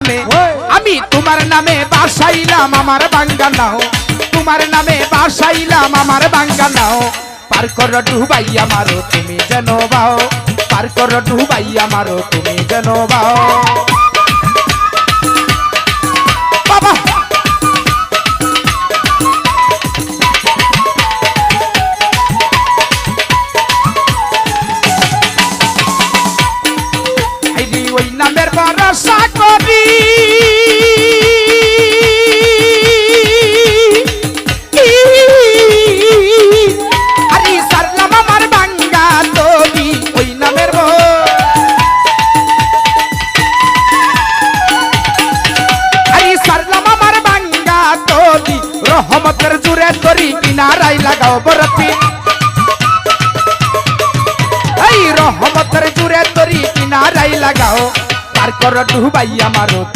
থাকলে আমি তোমার নামে বাসাইলাম আমার বাঙ্গানাও, তোমার নামে বাসাইলাম আমার বাঙ্গানাও। পার করো ডুবাই আমারও তুমি যেন বাও, পার করো ডুবাই আমারও তুমি যেন বাও। বাবা ওই নামের ভরসা করি আরে সারলাম আমার বাঙ্গা তবি ওই নামের আরে সারলাম আমার বাঙ্গা তবি রহমতের জুড়ে তরি কিনারাই লাগাও বরফি, এই রহমতের জুড়ে তরি কিনারাই লাগাও। পার করো ডুবাই আমারও